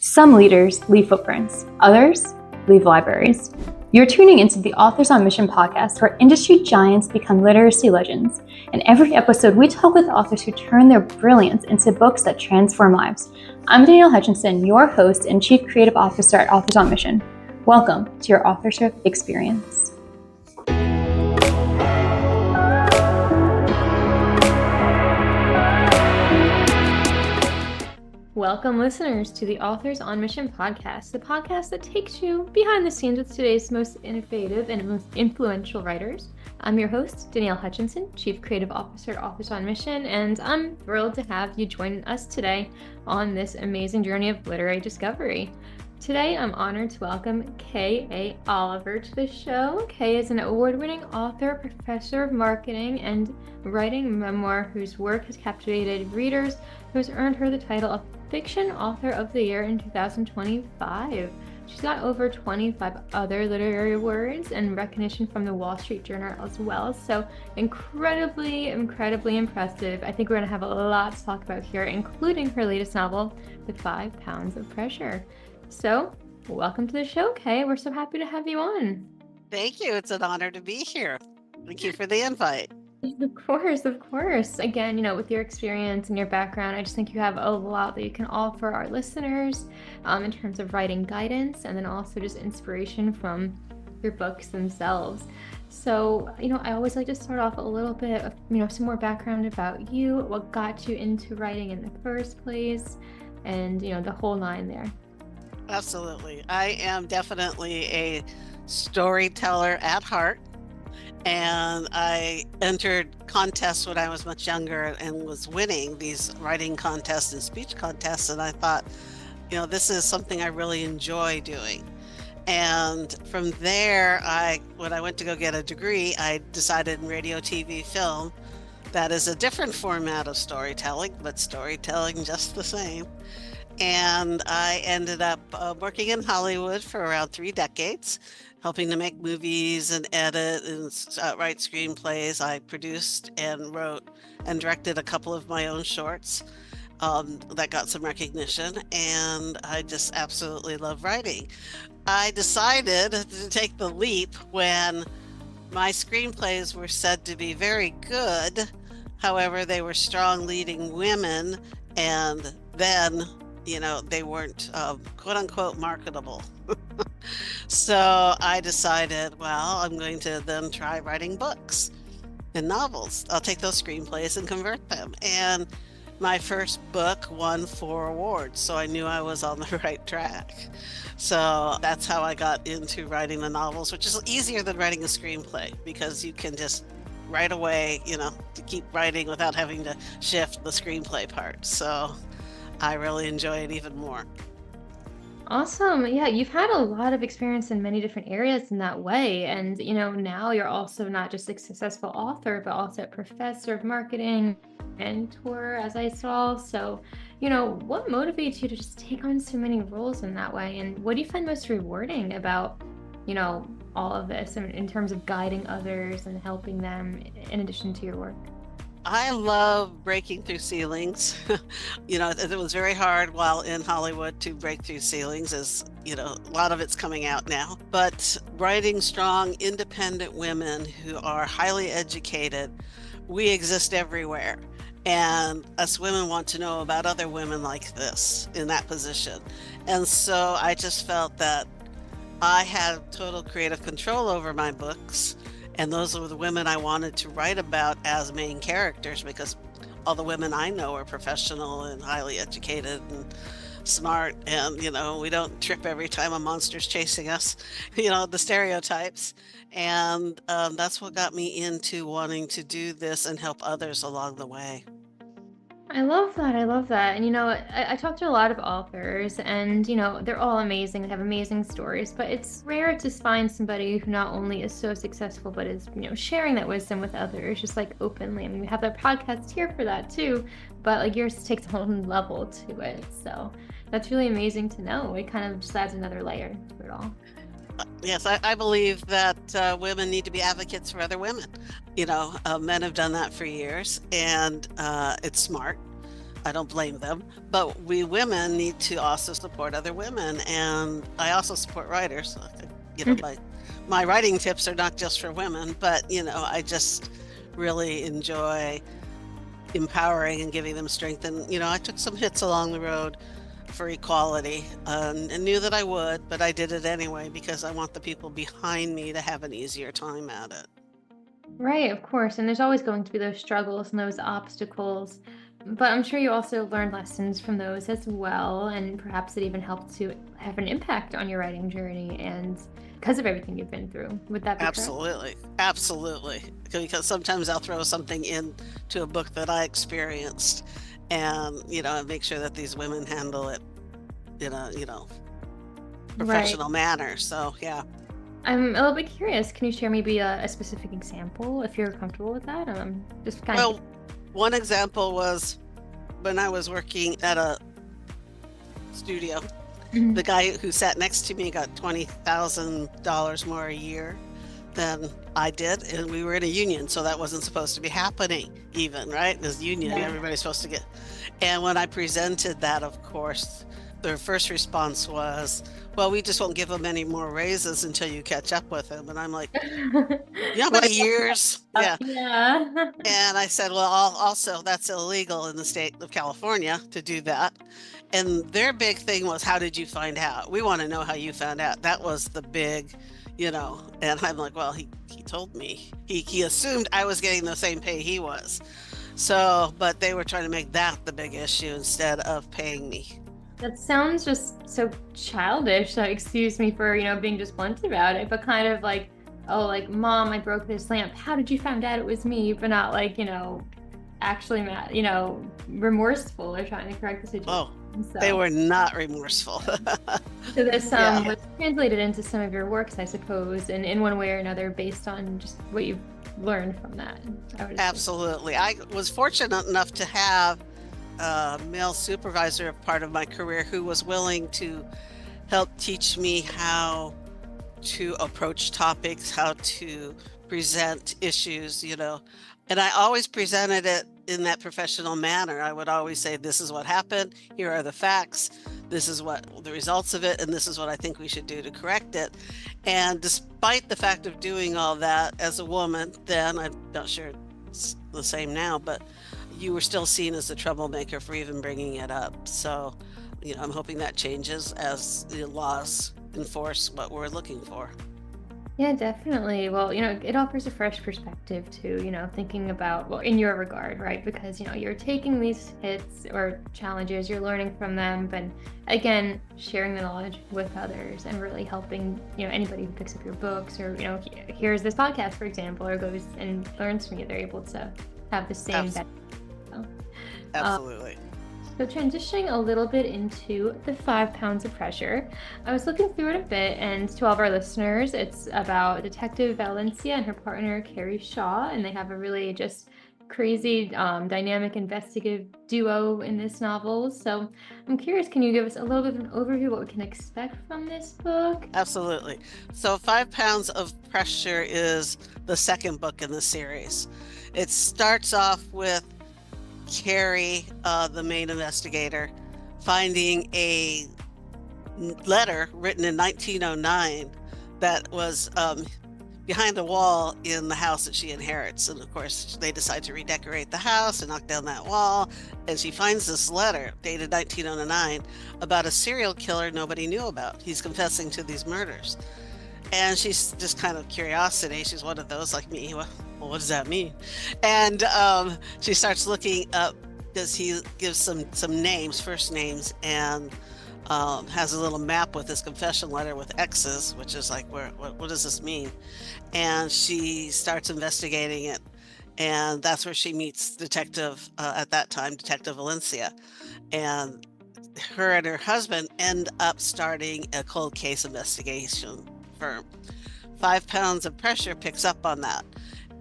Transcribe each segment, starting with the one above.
Some leaders leave footprints, others leave libraries. You're tuning into the Authors on Mission podcast, where industry giants become literacy legends. In every episode, we talk with authors who turn their brilliance into books that transform lives. I'm Danielle Hutchinson, your host and Chief Creative Officer at Authors on Mission. Welcome to your authorship experience. Welcome, listeners, to the Authors on Mission podcast, the podcast that takes you behind the scenes with today's most innovative and most influential writers. I'm your host, Danielle Hutchinson, Chief Creative Officer at Authors on Mission, and I'm thrilled to have you join us today on this amazing journey of literary discovery. Today, I'm honored to welcome Kay Oliver to the show. Kay is an award-winning author, professor of marketing, and writing memoir whose work has captivated readers, who has earned her the title of Fiction Author of the Year in 2025. She's got over 25 other literary awards and recognition from the Wall Street Journal as well. So incredibly impressive. I think we're going to have a lot to talk about here, including her latest novel, The 5 Pounds of Pressure. So welcome to the show, Kay. We're so happy to have you on. Thank you. It's an honor to be here. Thank you for the invite. Of course. Again, with your experience and your background, I just think you have a lot that you can offer our listeners in terms of writing guidance and then also just inspiration from your books themselves. So, I always like to start off a little bit of, some more background about you, what got you into writing in the first place, and, the whole nine there. Absolutely. I am definitely a storyteller at heart. And I entered contests when I was much younger and was winning these writing contests and speech contests. And I thought, this is something I really enjoy doing. And from there, when I went to go get a degree, I decided in radio, TV, film, that is a different format of storytelling, but storytelling just the same. And I ended up working in Hollywood for around 3 decades, helping to make movies and edit and write screenplays. I produced and wrote and directed a couple of my own shorts that got some recognition, and I just absolutely love writing. I decided to take the leap when my screenplays were said to be very good. However, they were strong leading women, and then they weren't quote unquote marketable. So I decided, I'm going to then try writing books and novels. I'll take those screenplays and convert them. And my first book won 4 awards, so I knew I was on the right track. So that's how I got into writing the novels, which is easier than writing a screenplay because you can just right away, to keep writing without having to shift the screenplay part. So I really enjoy it even more. Awesome. Yeah, you've had a lot of experience in many different areas in that way. And, now you're also not just a successful author, but also a professor of marketing, mentor, as I saw. So, what motivates you to just take on so many roles in that way? And what do you find most rewarding about, all of this in terms of guiding others and helping them in addition to your work? I love breaking through ceilings. It was very hard while in Hollywood to break through ceilings, as a lot of it's coming out now. But writing strong, independent women who are highly educated, we exist everywhere. And us women want to know about other women like this in that position. And so I just felt that I had total creative control over my books. And those were the women I wanted to write about as main characters, because all the women I know are professional and highly educated and smart. And, we don't trip every time a monster's chasing us, the stereotypes. And that's what got me into wanting to do this and help others along the way. I love that. And, I talk to a lot of authors and, they're all amazing. They have amazing stories, but it's rare to find somebody who not only is so successful, but is, sharing that wisdom with others, just like openly. I mean, we have that podcast here for that too, but like yours takes a whole new level to it. So that's really amazing to know. It kind of just adds another layer to it all. Yes, I believe that women need to be advocates for other women. Men have done that for years, and it's smart. I don't blame them, but we women need to also support other women. And I also support writers. You know, my writing tips are not just for women, but, you know, I just really enjoy empowering and giving them strength. And, you know, I took some hits along the road for equality, and knew that I would, but I did it anyway because I want the people behind me to have an easier time at it. Right, of course. And there's always going to be those struggles and those obstacles. But I'm sure you also learned lessons from those as well. And perhaps it even helped to have an impact on your writing journey and because of everything you've been through. Would that be correct? Absolutely. Absolutely. Because sometimes I'll throw something into a book that I experienced and, you know, make sure that these women handle it in a, you know, Right. professional manner. So, yeah. I'm a little bit curious. Can you share maybe a specific example if you're comfortable with that? Just kind of. Well, one example was when I was working at a studio. Mhm. The guy who sat next to me got $20,000 more a year than I did, and we were in a union, so that wasn't supposed to be happening even, right? This union, Yeah. everybody's supposed to get. And when I presented that, of course, their first response was, well, we just won't give him any more raises until you catch up with him. And I'm like, you know how many years? Yeah. Yeah. And I said, well, also, that's illegal in the state of California to do that. And their big thing was, how did you find out? We want to know how you found out. That was the big, you know, and I'm like, well, he told me. He assumed I was getting the same pay he was. So, but they were trying to make that the big issue instead of paying me. That sounds just so childish. Excuse me for, being just blunt about it, but kind of like, oh, like, Mom, I broke this lamp. How did you find out it was me? But not like, actually mad, remorseful or trying to correct the situation. Oh, So, they were not remorseful. so this Yeah. was translated into some of your works, I suppose, and in one way or another, based on just what you've learned from that. I would assume. Absolutely. I was fortunate enough to have a male supervisor of part of my career who was willing to help teach me how to approach topics, how to present issues, you know. And I always presented it in that professional manner. I would always say, this is what happened, here are the facts, this is what the results of it, and this is what I think we should do to correct it. And despite the fact of doing all that as a woman, then I'm not sure it's the same now, but you were still seen as a troublemaker for even bringing it up. So, you know, I'm hoping that changes as the laws enforce what we're looking for. Yeah, definitely. Well, it offers a fresh perspective too, thinking about, well, in your regard, right? Because, you're taking these hits or challenges, you're learning from them, but again, sharing the knowledge with others and really helping, anybody who picks up your books or, hears this podcast, for example, or goes and learns from you, they're able to have the same Abs- benefit. So, Absolutely. So transitioning a little bit into the 5 pounds of pressure, I was looking through it a bit, and to all of our listeners, it's about Detective Valencia and her partner Carrie Shaw, and they have a really just crazy, dynamic investigative duo in this novel. So I'm curious, can you give us a little bit of an overview what we can expect from this book? Absolutely. So 5 pounds of pressure is the second book in the series. It starts off with Carrie, the main investigator, finding a letter written in 1909 that was behind the wall in the house that she inherits. And of course, they decide to redecorate the house and knock down that wall. And she finds this letter dated 1909 about a serial killer nobody knew about. He's confessing to these murders. And she's just kind of curiosity. She's one of those like me. Well, what does that mean? And she starts looking up because he gives some names, first names, and has a little map with his confession letter with X's, which is like, what does this mean? And she starts investigating it. And that's where she meets Detective, at that time, Detective Valencia. And her and her husband end up starting a cold case investigation firm. 5 pounds of pressure picks up on that.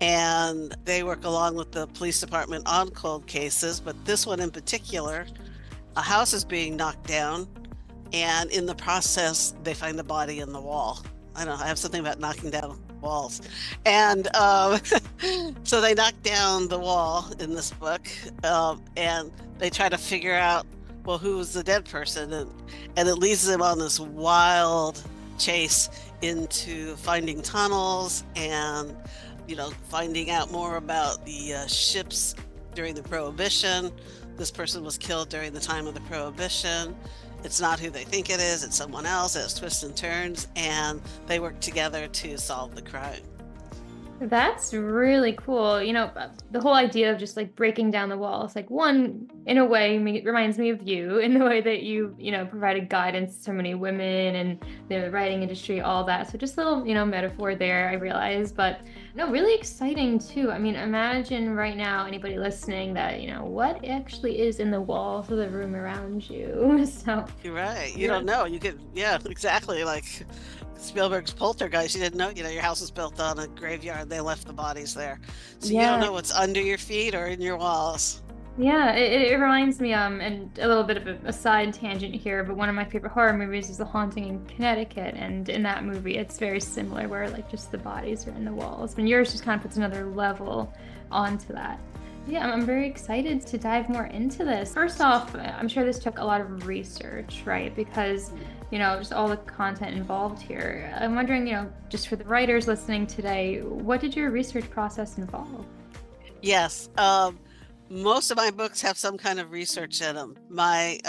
And they work along with the police department on cold cases, but this one in particular, a house is being knocked down, and in the process, they find the body in the wall. I don't know, I have something about knocking down walls. And so they knock down the wall in this book, and they try to figure out, well, who was the dead person, and it leads them on this wild chase into finding tunnels and finding out more about the ships during the Prohibition. This person was killed during the time of the Prohibition. It's not who they think it is, it's someone else. It has twists and turns, and they work together to solve the crime. That's really cool. The whole idea of just like breaking down the walls, like one, in a way, reminds me of you in the way that provided guidance to so many women and the writing industry, all that. So just a little, metaphor there, I realize. But no, really exciting too. I mean, imagine right now, anybody listening that, what actually is in the walls of the room around you. So you're right. You don't know. You could, yeah, exactly. Like Spielberg's Poltergeist, you didn't know, your house was built on a graveyard. They left the bodies there. So you don't know what's under your feet or in your walls. Yeah, it reminds me, and a little bit of a side tangent here, but one of my favorite horror movies is The Haunting in Connecticut, and in that movie, it's very similar, where like just the bodies are in the walls, and yours just kind of puts another level onto that. Yeah, I'm very excited to dive more into this. First off, I'm sure this took a lot of research, right? Because, just all the content involved here. I'm wondering, just for the writers listening today, what did your research process involve? Yes, most of my books have some kind of research in them. My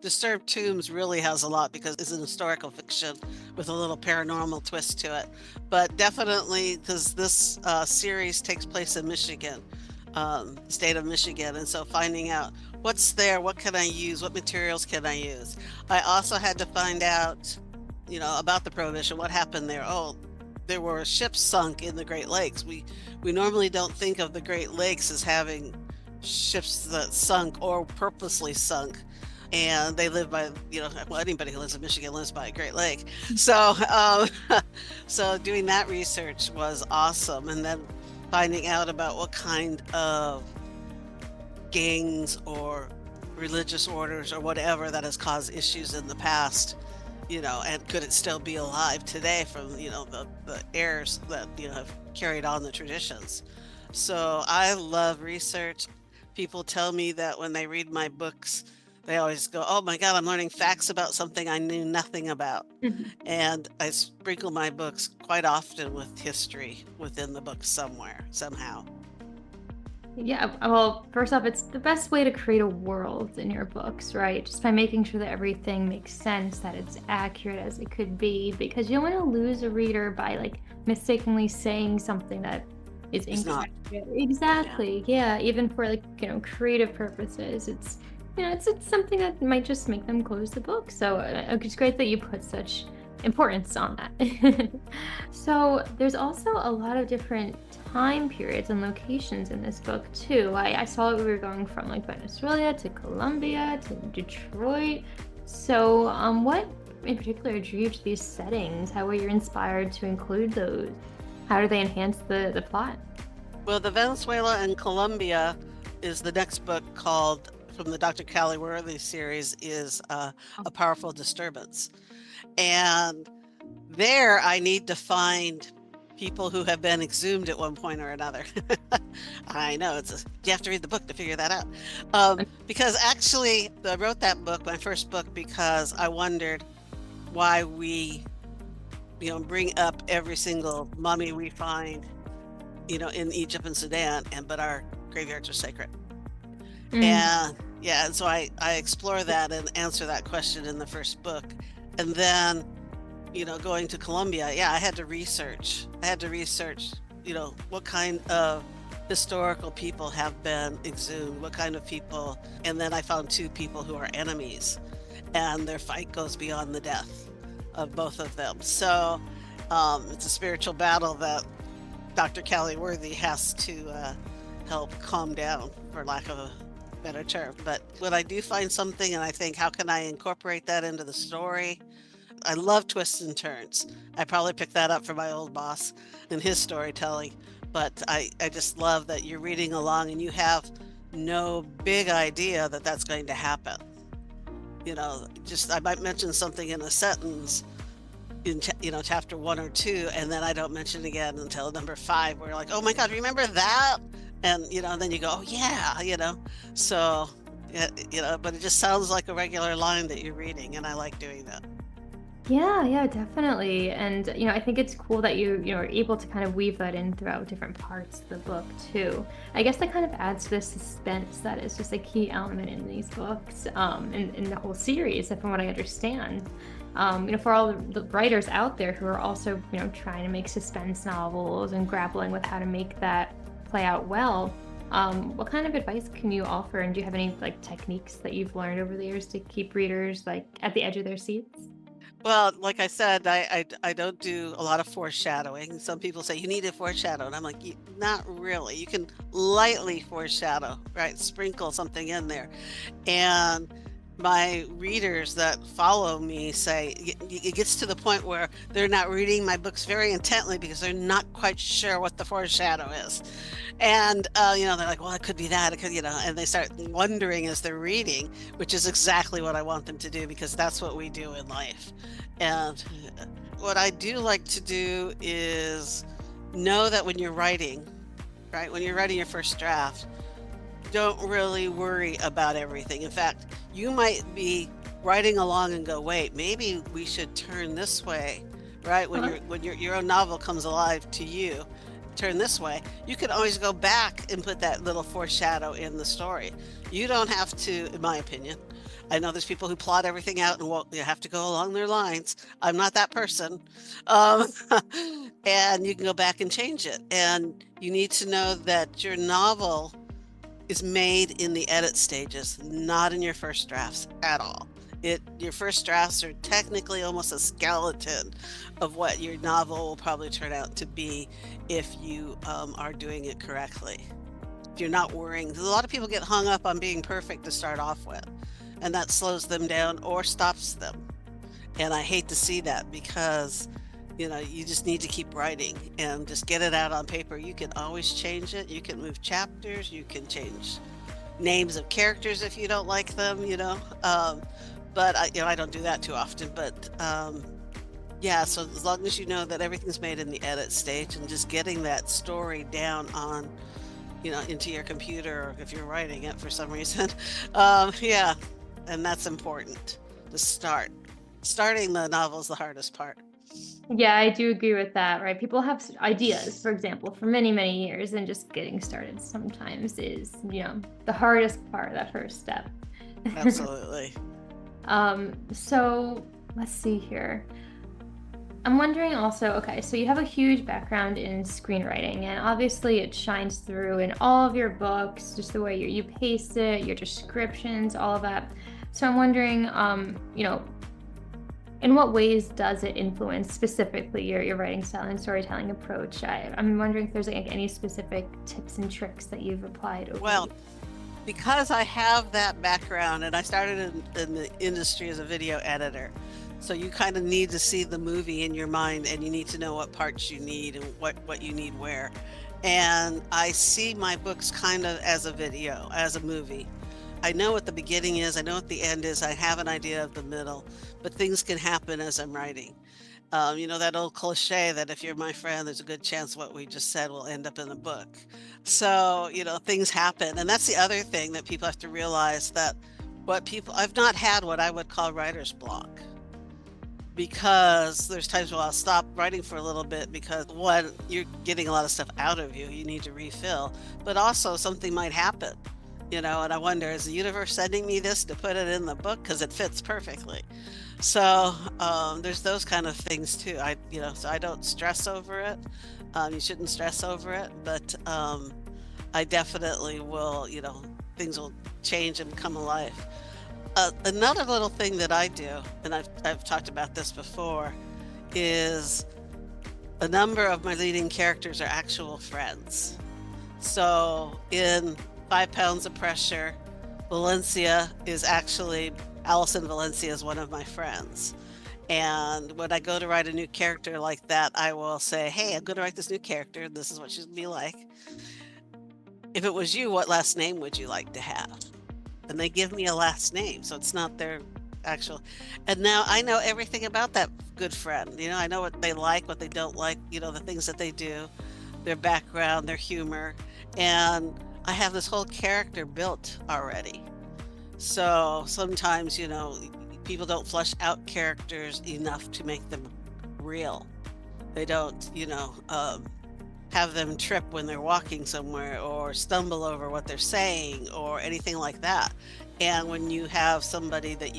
Disturbed Tombs really has a lot because it's an historical fiction with a little paranormal twist to it. But definitely, because this series takes place in Michigan, the state of Michigan, and so finding out what's there, what can I use, what materials can I use. I also had to find out, about the Prohibition, what happened there. Oh, there were ships sunk in the Great Lakes. We normally don't think of the Great Lakes as having ships that sunk or purposely sunk, and they live by, well, anybody who lives in Michigan lives by a Great Lake. So so doing that research was awesome, and then finding out about what kind of gangs or religious orders or whatever that has caused issues in the past, and could it still be alive today from the heirs that have carried on the traditions. So I love research. People tell me that when they read my books, they always go, oh my God, I'm learning facts about something I knew nothing about. And I sprinkle my books quite often with history within the book somewhere, somehow. Yeah, well, first off, it's the best way to create a world in your books, right? Just by making sure that everything makes sense, that it's accurate as it could be, because you don't want to lose a reader by like mistakenly saying something that is incorrect. Exactly. Yeah, even for like, creative purposes, it's something that might just make them close the book. So it's great that you put such importance on that. So there's also a lot of different time periods and locations in this book too. I saw that we were going from like Venezuela to Colombia to Detroit. So what in particular drew you to these settings? How were you inspired to include those? How do they enhance the plot? Well, the Venezuela and Colombia is the next book, called, from the Dr. Callie Worthy series, is A Powerful Disturbance. And there I need to find people who have been exhumed at one point or another. I know, you have to read the book to figure that out. Because actually, I wrote that book, my first book, because I wondered why we, bring up every single mummy we find, in Egypt and Sudan, but our graveyards are sacred. And so I explore that and answer that question in the first book. And then, going to Colombia, I had to research, what kind of historical people have been exhumed, what kind of people. And then I found two people who are enemies, and their fight goes beyond the death of both of them. So it's a spiritual battle that Dr. Callie Worthy has to help calm down, for lack of a better term. But when I do find something and I think, how can I incorporate that into the story? I love twists and turns. I probably picked that up from my old boss in his storytelling, but I just love that you're reading along and you have no big idea that that's going to happen. I might mention something in a sentence in chapter 1 or 2, and then I don't mention it again until number 5, where you're like, oh my God, remember that? And then you go, oh yeah, so but it just sounds like a regular line that you're reading, and I like doing that. Yeah, yeah, definitely. And I think it's cool that you are able to kind of weave that in throughout different parts of the book too. I guess that kind of adds to the suspense that is just a key element in these books, in the whole series, from what I understand. For all the writers out there who are also, trying to make suspense novels and grappling with how to make that play out well. What kind of advice can you offer, and do you have any like techniques that you've learned over the years to keep readers like at the edge of their seats? Well, like I said, I don't do a lot of foreshadowing. Some people say you need to foreshadow, and I'm like, Not really. You can lightly foreshadow, right? Sprinkle something in there. And my readers that follow me say it gets to the point where they're not reading my books very intently because they're not quite sure what the foreshadow is. And, they're like, well, it could be that, it could, and they start wondering as they're reading, which is exactly what I want them to do because that's what we do in life. And what I do like to do is know that when you're writing, right, when you're writing your first draft, don't really worry about everything. In fact, you might be writing along and go, wait, maybe we should turn this way, right? When Uh-huh. your own novel comes alive to you, turn this way. You can always go back and put that little foreshadow in the story. You don't have to, in my opinion. I know there's people who plot everything out and you have to go along their lines. I'm not that person. Um, and you can go back and change it. And you need to know that your novel is made in the edit stages, not in your first drafts at all. Your first drafts are technically almost a skeleton of what your novel will probably turn out to be if you are doing it correctly. If you're not worrying, a lot of people get hung up on being perfect to start off with, and that slows them down or stops them. And I hate to see that because you just need to keep writing and just get it out on paper. You can always change it. You can move chapters. You can change names of characters if you don't like them. But I don't do that too often. But yeah, so as long as you know that everything's made in the edit stage and just getting that story down on, into your computer, or if you're writing it for some reason, yeah, and that's important to start. Starting the novel is the hardest part. Yeah, I do agree with that, right? People have ideas, for example, for many, many years, and just getting started sometimes is, the hardest part, that first step. Absolutely. So let's see here. I'm wondering also, okay, so you have a huge background in screenwriting, and obviously it shines through in all of your books, just the way you pace it, your descriptions, all of that. So I'm wondering, in what ways does it influence specifically your writing style and storytelling approach? I'm wondering if there's like any specific tips and tricks that you've applied over the Well, years. because I have that background and I started in the industry as a video editor, so you kind of need to see the movie in your mind and you need to know what parts you need and what you need where. And I see my books kind of as a video, as a movie. I know what the beginning is, I know what the end is, I have an idea of the middle, but things can happen as I'm writing. That old cliche that if you're my friend, there's a good chance what we just said will end up in a book. So, things happen. And that's the other thing that people have to realize that I've not had what I would call writer's block because there's times where I'll stop writing for a little bit because one, you're getting a lot of stuff out of you need to refill, but also something might happen. And I wonder, is the universe sending me this to put it in the book because it fits perfectly? So there's those kind of things too. So I don't stress over it. You shouldn't stress over it, but I definitely will. Things will change and come alive. Another little thing that I do, and I've talked about this before, is a number of my leading characters are actual friends. So in 5 Pounds of Pressure, Allison Valencia is one of my friends. And when I go to write a new character like that, I will say, hey, I'm going to write this new character. This is what she's going to be like. If it was you, what last name would you like to have? And they give me a last name. So it's not their actual. And now I know everything about that good friend. I know what they like, what they don't like, the things that they do, their background, their humor. And I have this whole character built already. So sometimes, people don't flesh out characters enough to make them real. They don't, have them trip when they're walking somewhere or stumble over what they're saying or anything like that. And when you have somebody that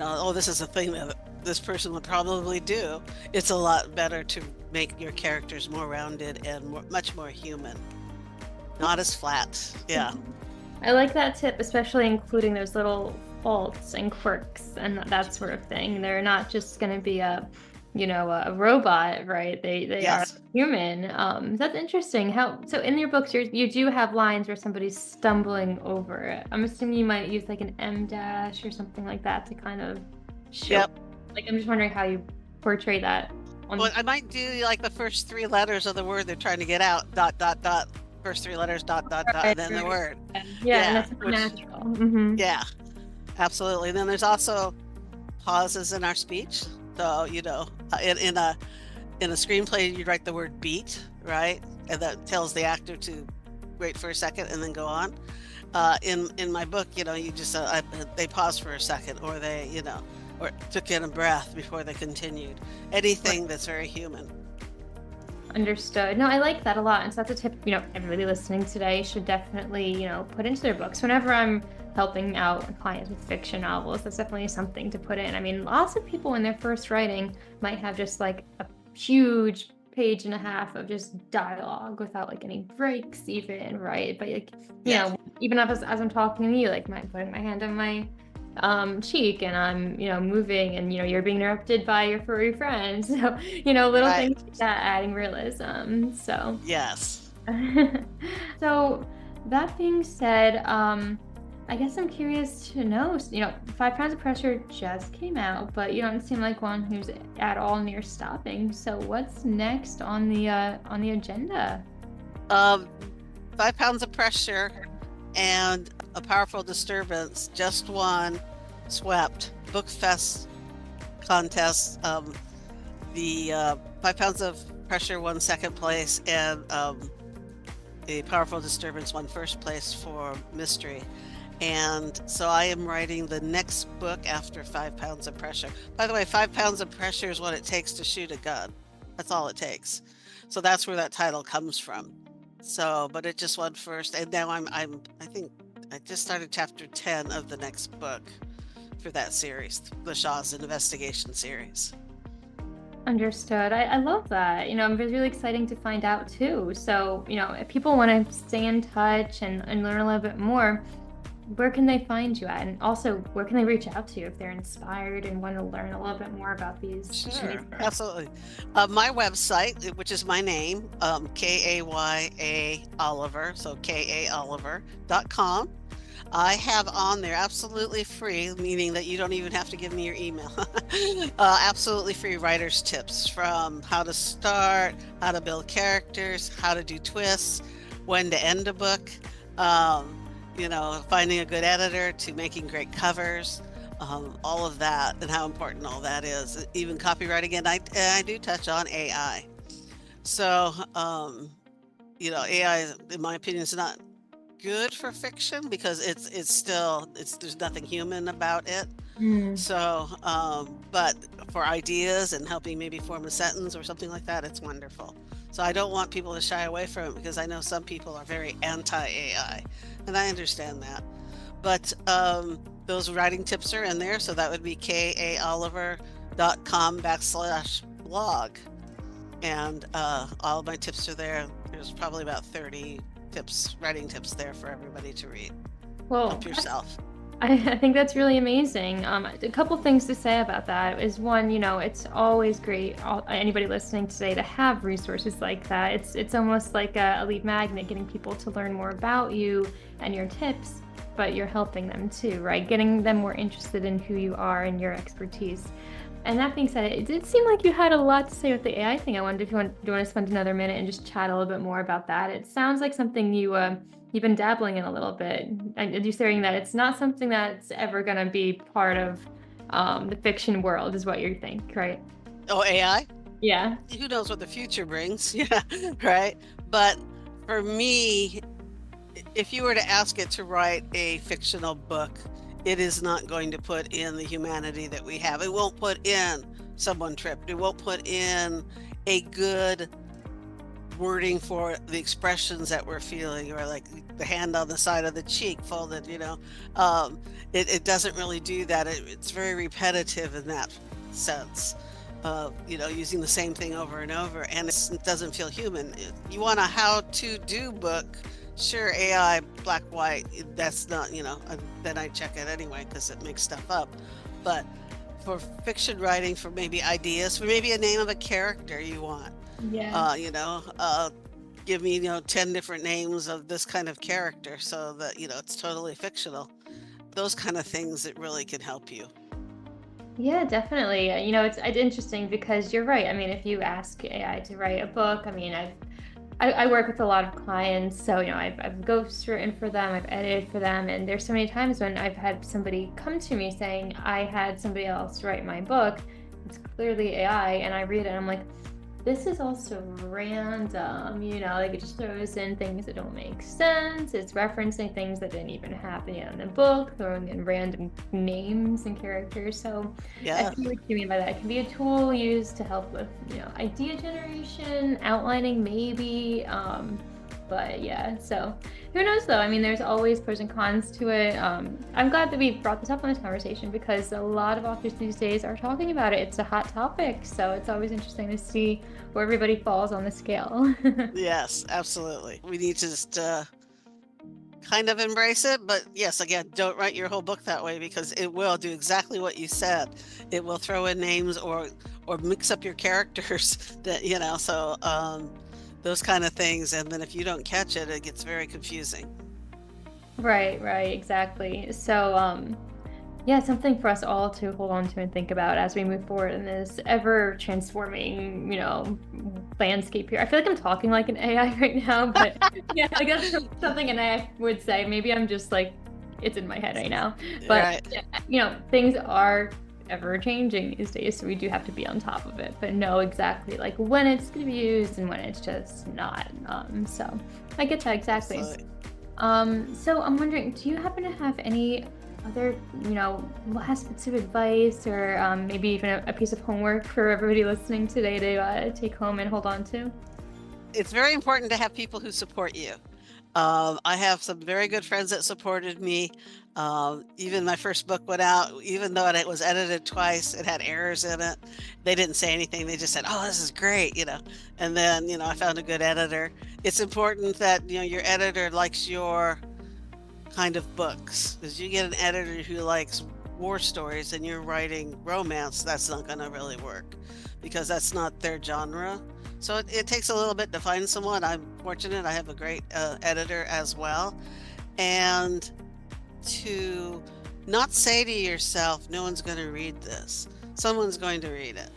oh, this is a thing that this person would probably do, it's a lot better to make your characters more rounded and much more human, not as flat. Yeah. I like that tip, especially including those little faults and quirks and that sort of thing. They're not just going to be a robot, right? They are Yes. human. That's interesting. So in your books, you do have lines where somebody's stumbling over it. I'm assuming you might use like an M dash or something like that to kind of show. Yep. Like, I'm just wondering how you portray that Well, on. I might do like the first three letters of the word they're trying to get out, dot, dot, dot, first three letters, dot, dot, dot, and Right, then the right. word. Yeah, and Yeah. that's Which, natural. Mm-hmm. yeah, absolutely. And then there's also pauses in our speech. So, in a screenplay, you'd write the word beat, right? And that tells the actor to wait for a second and then go on. In my book, you just they paused for a second, or or took in a breath before they continued. Anything that's very human. Understood. No, I like that a lot. And so that's a tip, everybody listening today should definitely, put into their books. Whenever I'm helping out clients with fiction novels, that's definitely something to put in. I mean, lots of people when they're first writing might have just like a huge page and a half of just dialogue without like any breaks even, right? But like, Yeah, even as I'm talking to you, like putting my hand on my cheek and I'm, moving and, you're being interrupted by your furry friends. So, little right. things like that adding realism. So, Yes. so that being said, I guess I'm curious to know, 5 Pounds of Pressure just came out, but you don't seem like one who's at all near stopping. So what's next on the agenda? Um, 5 pounds of pressure and a powerful disturbance just won swept book fest contest. The 5 pounds of pressure won second place, and a powerful disturbance won first place for mystery. And so I am writing the next book after 5 pounds of pressure. By the way, 5 pounds of pressure is what it takes to shoot a gun. That's all it takes. So that's where that title comes from. So, but it just won first, and now I think I just started chapter 10 of the next book for that series, the Shaw's investigation series. Understood. I love that. It was really exciting to find out too. So, if people want to stay in touch and learn a little bit more, where can they find you at? And also, where can they reach out to you if they're inspired and want to learn a little bit more about these? Sure, absolutely. My website, which is my name, Kaya Oliver, so kaoliver.com. I have on there absolutely free, meaning that you don't even have to give me your email. Absolutely free writer's tips, from how to start, how to build characters, how to do twists, when to end a book, finding a good editor, to making great covers, all of that, and how important all that is. Even copywriting, and I do touch on AI. So, AI, in my opinion, is not good for fiction because it's still there's nothing human about it. Mm. So, but for ideas and helping maybe form a sentence or something like that, it's wonderful. So I don't want people to shy away from it, because I know some people are very anti-AI, and I understand that. But those writing tips are in there, so that would be kaoliver.com/blog, and all of my tips are there. There's probably about 30 writing tips there for everybody to read. Well, Help yourself. I think that's really amazing. A couple things to say about that is, one, it's always great, anybody listening today, to have resources like that. It's almost like a lead magnet, getting people to learn more about you and your tips, but you're helping them too, right? Getting them more interested in who you are and your expertise. And that being said, it did seem like you had a lot to say with the AI thing. I wondered if do you want to spend another minute and just chat a little bit more about that? It sounds like something you've been dabbling in a little bit. And you're saying that it's not something that's ever going to be part of the fiction world, is what you think, right? Oh, AI? Yeah. Who knows what the future brings? Yeah, right. But for me, if you were to ask it to write a fictional book, it is not going to put in the humanity that we have. It won't put in someone tripped. It won't put in a good wording for the expressions that we're feeling, or like the hand on the side of the cheek folded, it doesn't really do that. It's very repetitive in that sense. Using the same thing over and over, and it doesn't feel human. You want a how-to do book, sure, AI, black, white, that's not, then I check it anyway because it makes stuff up. But for fiction writing, for maybe ideas, for maybe a name of a character you want, Yeah. give me, 10 different names of this kind of character so that, it's totally fictional. Those kind of things that really can help you. Yeah, definitely. It's interesting because you're right. I mean, if you ask AI to write a book, I mean, I work with a lot of clients, so I've ghostwritten for them, I've edited for them, and there's so many times when I've had somebody come to me saying, I had somebody else write my book. It's clearly AI, and I read it and I'm like, this is also random, like it just throws in things that don't make sense. It's referencing things that didn't even happen yet in the book, throwing in random names and characters. So I Yeah. see what you mean by that. It can be a tool used to help with, idea generation, outlining maybe. But yeah, so who knows though? I mean, there's always pros and cons to it. I'm glad that we brought this up in this conversation because a lot of authors these days are talking about it. It's a hot topic, so it's always interesting to see where everybody falls on the scale. Yes, absolutely. We need to just kind of embrace it, but yes, again, don't write your whole book that way because it will do exactly what you said. It will throw in names or mix up your characters that, those kind of things, and then if you don't catch it, it gets very confusing. Right, exactly. So, yeah, something for us all to hold on to and think about as we move forward in this ever transforming, landscape here. I feel like I'm talking like an AI right now, but yeah, I guess something an AI would say. Maybe I'm just like, it's in my head right now. But, Right. things are ever changing these days, so we do have to be on top of it, but know exactly like when it's going to be used and when it's just not. So I get that exactly. Absolutely. So I'm wondering, do you happen to have any other, last bits of advice or maybe even a piece of homework for everybody listening today to take home and hold on to? It's very important to have people who support you. I have some very good friends that supported me. Even my first book went out, even though it was edited twice, it had errors in it. They didn't say anything. They just said, "Oh, this is great." And then, I found a good editor. It's important that, your editor likes your kind of books, because you get an editor who likes war stories and you're writing romance, that's not going to really work because that's not their genre. So it takes a little bit to find someone. I'm fortunate I have a great editor as well. And to not say to yourself, no one's going to read this. Someone's going to read it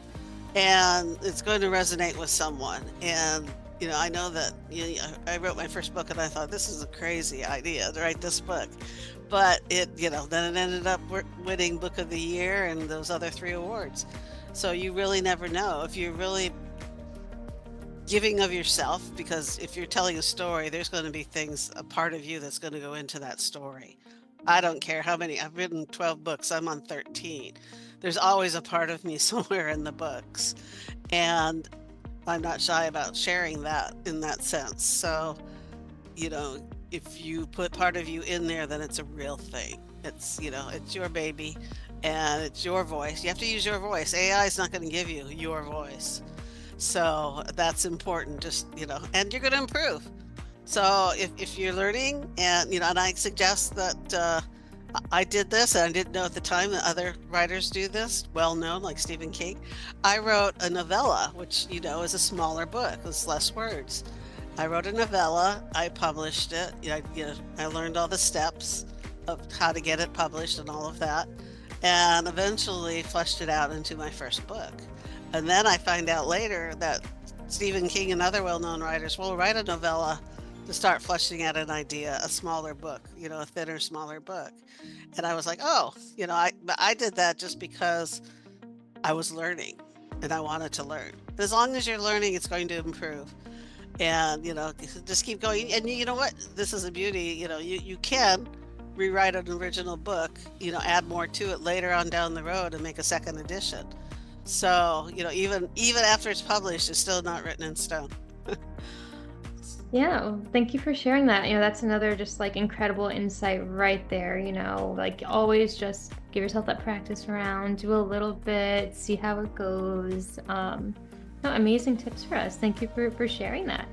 and it's going to resonate with someone. And I know that I wrote my first book and I thought this is a crazy idea to write this book, but then it ended up winning Book of the Year and those other 3 awards. So you really never know if you're really giving of yourself, because if you're telling a story, there's going to be things, a part of you that's going to go into that story. I don't care how many, I've written 12 books, I'm on 13. There's always a part of me somewhere in the books. And I'm not shy about sharing that in that sense. So, if you put part of you in there, then it's a real thing. It's your baby and it's your voice. You have to use your voice. AI is not going to give you your voice. So that's important, and you're going to improve. So if you're learning and I suggest that I did this and I didn't know at the time that other writers do this, well known, like Stephen King. I wrote a novella, which, is a smaller book, it's less words. I wrote a novella, I published it, I learned all the steps of how to get it published and all of that, and eventually fleshed it out into my first book. And then I find out later that Stephen King and other well-known writers will write a novella to start fleshing out an idea, a smaller book, a thinner, smaller book. And I was like, oh, I did that just because I was learning and I wanted to learn. As long as you're learning, it's going to improve. And, just keep going. And you know what? This is a beauty. You can rewrite an original book, add more to it later on down the road and make a second edition. So, even after it's published, it's still not written in stone. Yeah, well, thank you for sharing that. That's another just like incredible insight right there. Like always just give yourself that practice round, do a little bit, see how it goes. No, amazing tips for us. Thank you for sharing that.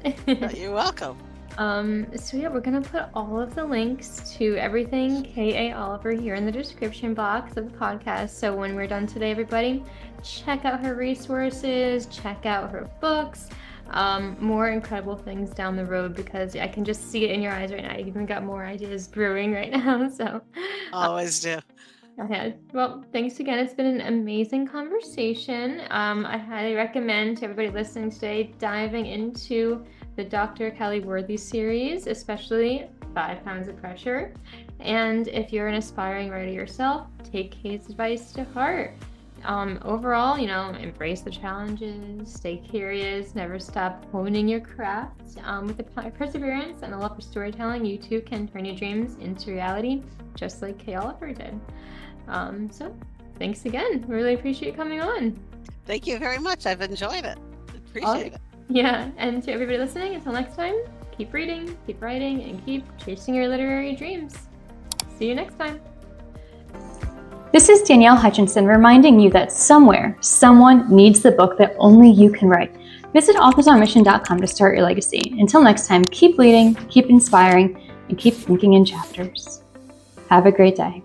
You're welcome. So yeah, we're gonna put all of the links to everything K.A. Oliver here in the description box of the podcast. So when we're done today, everybody, check out her resources, check out her books. More incredible things down the road, because I can just see it in your eyes right now. You've even got more ideas brewing right now. So Always do. okay. Well, thanks again. It's been an amazing conversation. I highly recommend to everybody listening today diving into the Dr. Kelly Worthy series, especially 5 Pounds of Pressure. And if you're an aspiring writer yourself, take Kay's advice to heart. Overall, embrace the challenges, stay curious, never stop honing your craft. With the perseverance and a love for storytelling, you too can turn your dreams into reality, just like Kay Oliver did. So thanks again. Really appreciate you coming on. Thank you very much. I've enjoyed it. Appreciate it. Yeah, and to everybody listening, until next time, keep reading, keep writing, and keep chasing your literary dreams. See you next time. This is Danielle Hutchinson reminding you that somewhere, someone needs the book that only you can write. Visit authorsonmission.com to start your legacy. Until next time, keep leading, keep inspiring, and keep thinking in chapters. Have a great day.